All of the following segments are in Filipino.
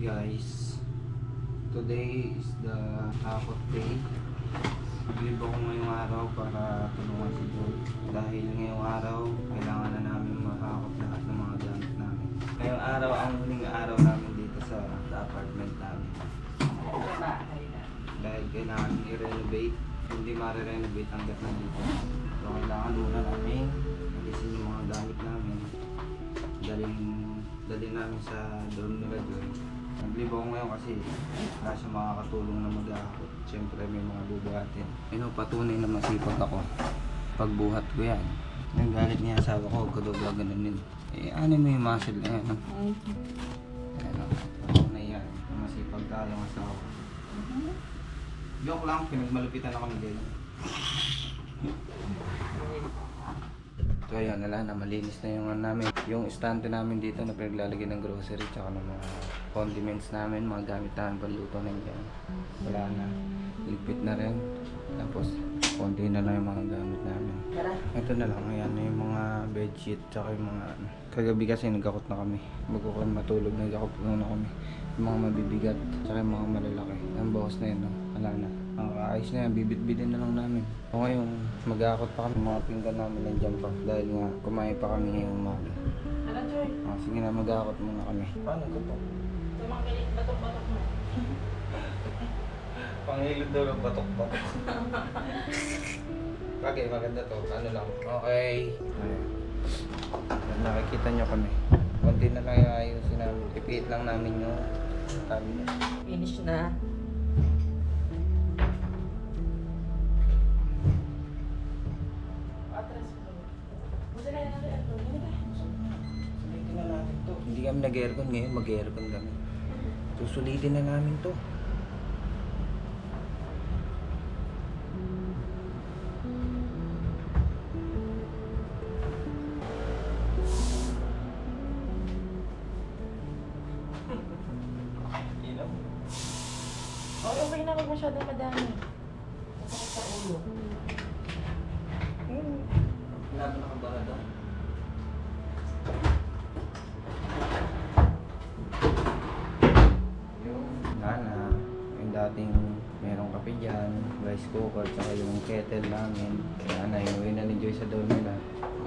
guys, today is the hakot day. Naglib ako ngayong araw para tulungan si Joy. Dahil ngayong araw, kailangan na namin makakot lahat ng mga gamit namin. Ngayong araw, ang huling araw namin dito sa apartment namin. Dahil kailangan i-renovate, hindi ma-renovate hanggat nandito. So kailangan muna namin alisin yung mga gamit namin. Dalhin namin sa dorm nila Joy. Naglib ako ngayon kasi wala siya makakatulong na mag-aakot. Siyempre may mga bubuhatin. Patunay na masipag ako. Pagbuhat ko yan. Nagalit niya asawa ko, huwag ko daw gaganunin. Ano mo yung muscle na yan? Patunay yan. Masipag talo ang asawa ko. Joke lang, pinagmalupitan na kami din. So ayun, wala na, malinis na yung namin. Yung estante namin dito na pinaglalagay ng grocery tsaka ng mga condiments namin, mga gamit namin, paluto na yan. Wala na, lipit na rin. Tapos, konti na lang yung mga gamit namin. Ito na lang, ayan na yung mga bedsheet tsaka yung mga kagabi kasi nagkakot na kami. Bago kami matulog, nagkakot na kami. Yung mga mabibigat tsaka yung mga malalaki. Ang bawas na yun, no? Wala na. Ang kaayos na yan, bibit-bitin na lang namin. O ngayon, mag-aakot pa kami. Mga pinggan namin nandiyan pa. Dahil nga, kumain pa kami ngayong umaga. Ano, Joy? Sige na, mag-aakot muna kami. Paano ko to? Tumangkilik, batok-batok mo. Pangilid daw ng batok-batok. Okay, maganda to. Ano lang. Okay. Ayan. Nakikita nyo kami. Konti na lang yung ayusin namin. Ipiit lang namin yung cabinet. Finish na. Sulitin na natin to. Hindi kami nag-aircon ngayon, mag-aircon kami. Susulitin na namin to. Ilaw. Okay na, huwag masyadong madami. Masakit sa ulo. Wala ba nakabara daw? Yung nana, yung dating merong kape dyan, rice cooker, tsaka yung kettle namin. Nana, yung in-enjoy sa doon nila.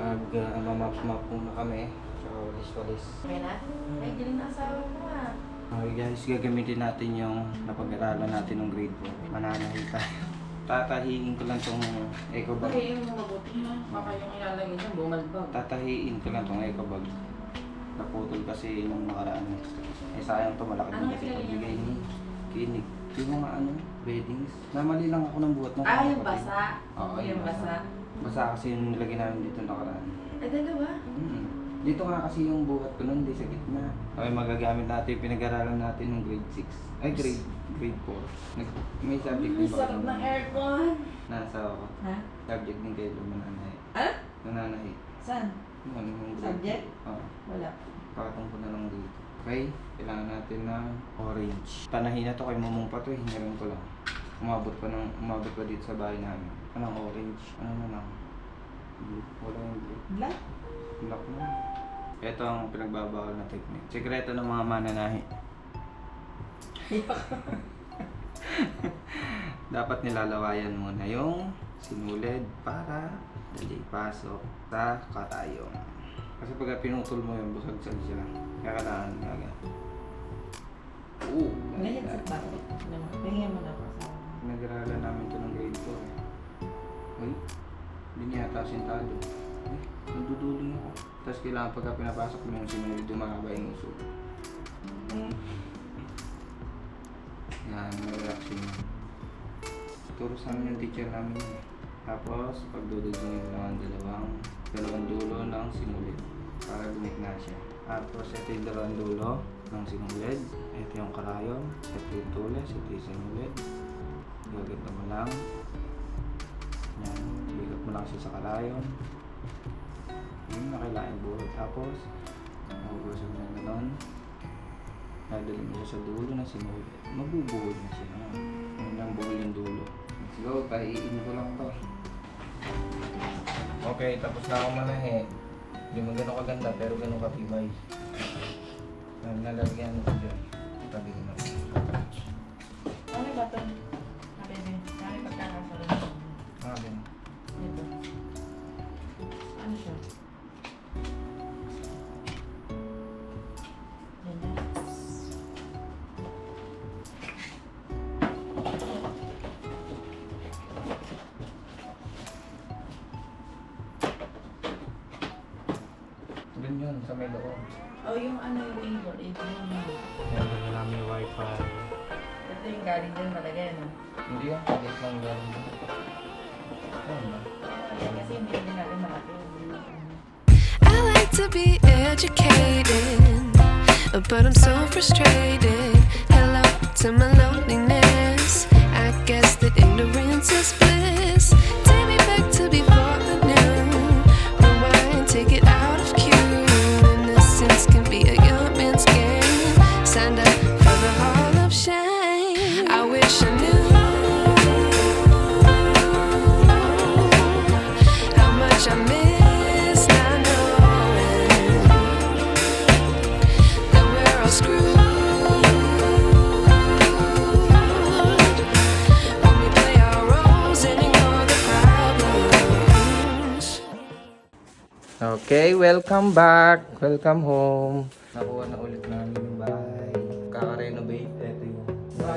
Mag-map-map muna kami, tsaka walis-walis. Okay na? Ay, galing na asawa mo ah. Okay guys, gagamitin natin yung napag-aralan natin ng grade 4. Mananahin tayo. Tatahiin ko lang tong eco bag. Okay, yung mabuti na. Baka yung ilalagay niya, bumalbag. Tatahiin ko lang tong eco bag. Naputol kasi nung nakaraan. Sayang to, malaki din kasi pagbigay ni Kinig. Yung mga beddings. Namali lang ako ng buhat ng Yung basa? Oo, yung basa. Basa kasi yung nilagay namin dito nakaraan. Ay, dalawa? Dito nga kasi yung buhat ko nun, di sa gitna. Okay, magagamit natin, pinag-aralan natin ng grade 6. Ay, grade 4. May subject din ba? Sarap ng aircon. Nasa ako. Ha? Subject din kayo mananahi. Ah? Mananahi. Saan? Yung Subject? Oo. Wala. Pakatong ko na lang dito. Okay, kailangan natin ng orange. Panahin na to, kay Momong pa to, hinirin ko lang. Umabot pa dito sa bahay namin. Anong orange? Ano na lang? Blue. Wala yung blue. Black? Black na. Ito ang pinagbabawal na technique. Sekreto ng mga mananahi. Dapat nilalawayan muna yung sinulid para dali pasok sa karayom. Kasi pag pinutol mo yung busagsag siya, kaya kailangan nga. Ngayon sa bakit? Tingnan mo na ako sa... Nag-aralan namin ito ng grade 4. Uy, hindi niya yata sintado. Ay, nandudulong ako. Tapos kailangan pagka pinapasok mo yung sinulid, dumahaba yung uso. Yan, may-reaction yun. Turo sa amin yung teacher namin yun. Tapos, pagdudugtungin lang ang dalawang dulo ng sinulid para gumikna siya. Tapos, ito yung dalawang dulo ng sinulid. Ito yung karayom. Ito yung tulis. Ito yung sinulid. Gaganda mo lang. Yan. Higap mo lang siya sa karayom. Yun, nakailain buhay. Tapos, magugusin mo yung gano'n. Nadali mo siya sa dulo ng sinulid. Mabubuhod na siya. Yun lang buhol yung dulo. Let's go. Paiin ko lang to. Okay, tapos na ako manahe. Hindi mo gano'ng kaganda pero gano'ng katibay. Nalalagyan ko dyan. Tabi ko. kami doon. Oh, yung ano yung able yung Meron na namin wifi. ito yung galing din talaga no? Hindi yan, palit lang galing doon. Ayun na. Yan kasi hindi din natin malaki. I like to be educated, but I'm so frustrated. Hello to my loneliness. I guess that ignorance is bliss. Take me back to before I knew. Rewind, take it out of cue. Innocence can be a young man's game. Signed up for the hall of shame. I wish I knew how much I miss not knowing that we're all screwed when we play our roles and ignore the problems. Okay, welcome back. Welcome home. Nakuha na ulit namin yung bahay. Kaka-renovate. Ito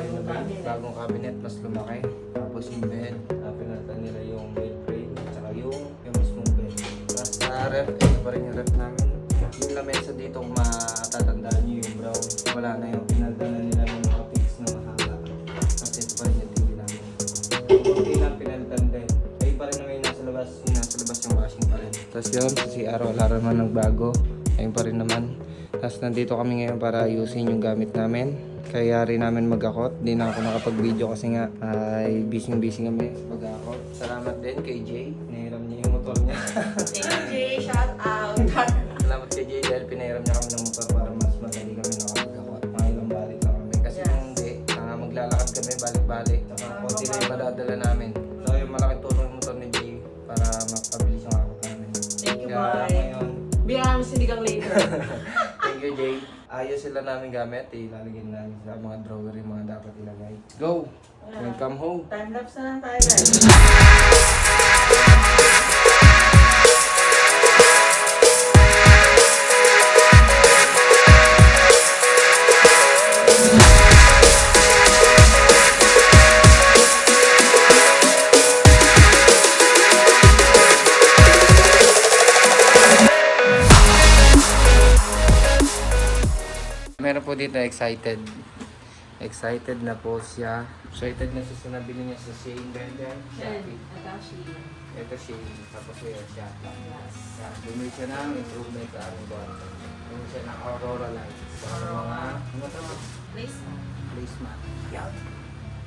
yung bagong cabinet. Mas lumaki. Tapos yung bed. Pinalitan nila yung bed frame. Tsaka yung mismong bed. Tapos sa ref, ito pa rin yung ref namin. Yung lamesa dito, kung matatandaan nyo yung brown. Wala na yung pinalitan nila ng mga fix na mahaba. Tapos ito pa rin yung TV namin. Okay lang pinalitan din. Kayo pa rin naman yung nasa labas. Yung nasa labas yung washing pa rin. Tapos yun, sa CR wala naman nagbago. Ayun pa rin naman. Tapos nandito kami ngayon para ayusin yung gamit namin. Kaya rin namin mag-akot. Di na ako nakapag-video kasi nga ay busy kami mag-akot. Salamat din kay Jay. Pinahiram niya yung motor niya. Thank you, Jay. Shout out. Salamat kay Jay dahil pinahiram niya kami ng motor para mas madali kami nakapag-akot. Mga ilang balik lang kami. Kasi Yes. kung hindi, maglalakad kami balik-balik. Saka konti lang yung madadala namin. So yung malaking tulong yung motor ni Jay para mapabilis yung akot namin. Thank you, Kaya bye. ngayon, Bigyan kami sinigang later. thank you, Jay. Ayos sila namin gamit. Ilalagyan namin sa mga drawer yung mga dapat ilagay. Go! Welcome home. Time-lapse na lang tayo, guys. Meron po dito excited. Excited na po siya. Excited na siya sa nabili niya sa Shane Bender. Ito Shane. Tapos yun siya. Bumili siya ng improvement sa aming kwarto. Bumili siya ng Aurora lights. Sa mga ano to? Placemat. Yan.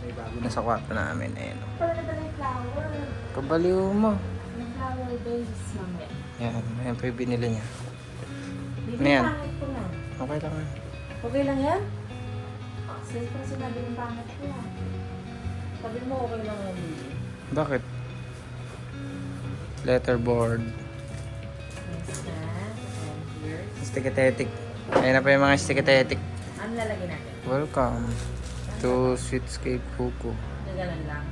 May bago na sa kwarto namin. Ayan. Pala na yung flower. Kabaliw mo. May flower base mamaya. Yan. Ayan po yung binili niya. Hindi Ano yan? pangit ko na. Okay lang yan. Okay lang yan? Sa'yo pa sinabi yung pangit ko na. Sabi mo okay lang yan. Bakit? Letterboard. Next na. Here's. Stiketetik. Ayan na pa yung mga stiketetik. Ano lalagyan natin? Welcome to Sweetscape Fuku. Nagalan lang.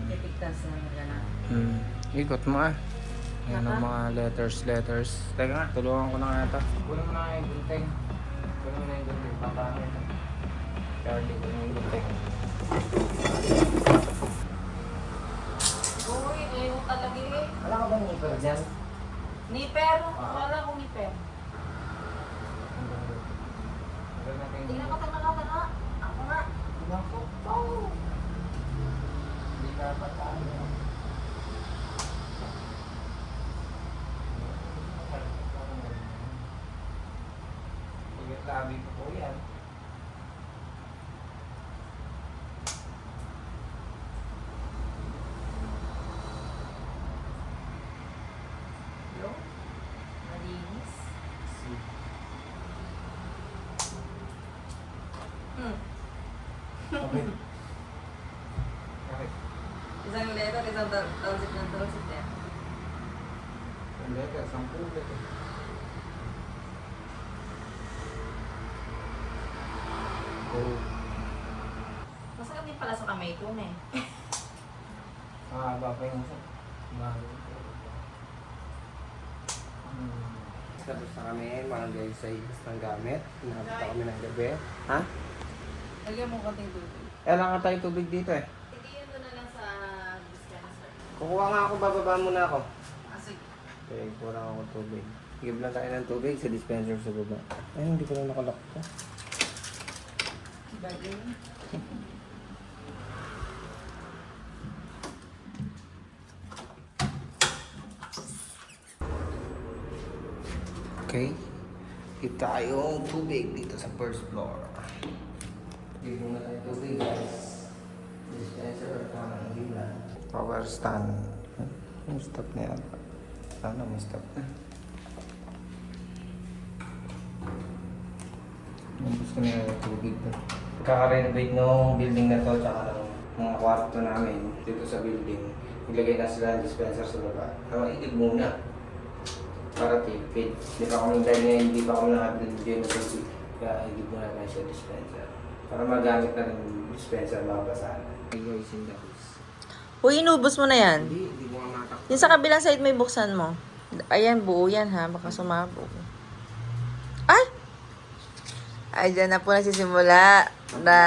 Pipigtas na nagalan. Ikot mo ah. Ayan ang mga letters. Teka nga, tulungan ko na nga ito. Kunin mo na nga yung gunting. Kunin mo na yung gunting. Papangit. Charlie, kunin mo yung gunting. Uy, ayaw talaga eh. Wala ka ba nipper dyan? Niper? Wala akong niper. Tingnan ko tanga. Ako nga. Oh. Hindi ka patalo. Igat labi ko po yan. Hello? Malinis. Okay. Okay. Isang letter, isang talsik ng talsik eh. Ang letter, 10 letter. Oh. Masakit din pala sa kamay ko na eh. Mahaba pa yung isa. Tapos na kami, mga guys, sa ilas ng gamit. Hinapit na kami ng gabi. Ha? Lagyan mo konting tubig. Kailangan nga tayo tubig dito eh. Itiyan ko na lang sa dispenser. Kukuha nga ako, bababa muna ako. Ah, sige. Okay, kuha ako tubig. Give lang tayo ng tubig sa dispenser sa baba. Ay, hindi ko lang nakalock to. Bagay. Okay. Give tayo tubig dito sa first floor. Give muna tayo tubig, guys. Dispenser, give lang. Power stand. Yung stop na yan. Sana may stop na. Gusto na yung tubig to. Kaka-renovate ng building na to tsaka ng mga kwarto namin dito sa building. Ilagay na sila ng dispenser sa baba. Itig muna. Para tipid. Hindi pa kami dahil ngayon, hindi pa kami nakabili ng tubig. Kaya itig muna tayo sa dispenser. Para magamit na rin yung dispenser mabasahan. Guys, in the house. Uy, inubos mo na yan. Hindi mo nga matak. Yung sa kabilang side may buksan mo. Ayan, buo yan ha. Baka sumabog. Ay! Ay, dyan na po nagsisimula na...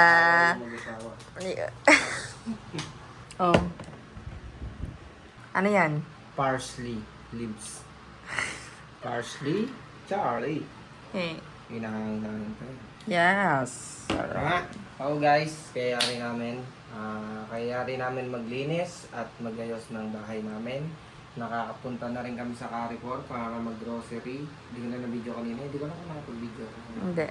oh. Ano yan? Parsley leaves. Parsley, Charlie. Eh. Pinakangangin tayo. Yes. Tama. Oo guys, kayari namin maglinis at magayos ng bahay namin. Nakakapunta na rin kami sa Carrefour para mag-grocery. Hindi ko na na-video kanina. Hindi ko na nakapag-video. Hindi.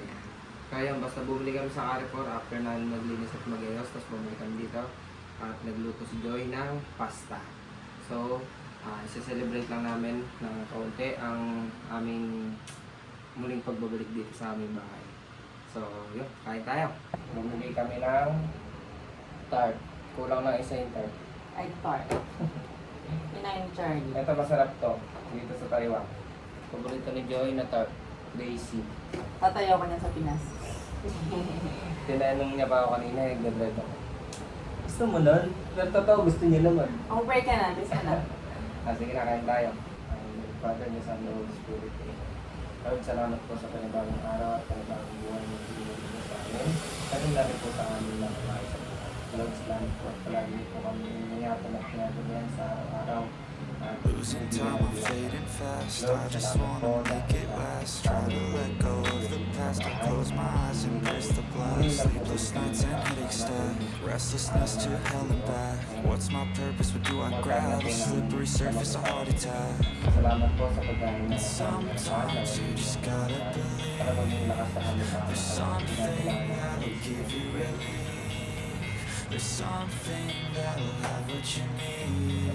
Kaya basta bumili kami sa Carrefour after na maglinis at magayos. Tapos bumili kami dito. At nagluto si Joy ng pasta. So, isa-celebrate lang namin ng kaunti ang aming muling pagbabalik dito sa aming bahay. So, yun. Kain tayo. Bumili kami ng tart. Kulang na isa yung tart. Ay, tart. Pinayin Charlie. Ito masarap to. Dito sa Taiwan. Paborito ni Joy na tart. Daisy. Tatayo ko niyan sa Pinas. Tinanong niya pa ako kanina, nag-bread ako. Gusto mo nun? Pero totoo, gusto niya naman. Oh, break ka na. Bis ka na. Sige na, kain tayo. Father niya sa Lord Spirit. Lord, salamat po sa panibagong araw at panibagong buhay na pinili niyo sa amin. Karin na rin po sa amin ng mga sa buhay. Lord, salamat po at palagi niyo po kami niyatan at niyatan sa araw. Losing time, I'm fading fast. I just wanna make it last. Try to let go of the past. I close my eyes and embrace the blast. Sleepless nights and headaches stack. Restlessness to hell and back. What's my purpose? What do I grab? A slippery surface, a heart attack. Salamat po sa pagkain na Sometimes you just gotta believe. There's something that'll give you relief. There's something that'll have what you need.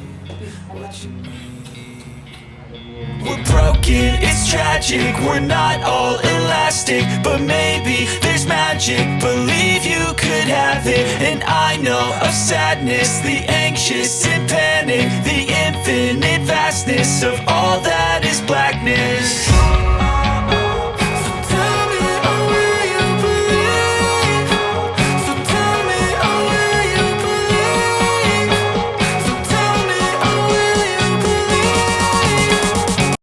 What you need. We're broken, it's tragic. We're not all elastic, but maybe there's magic. Believe you could have it. And I know of sadness, the anxious and panic, the infinite vastness of all that is blackness.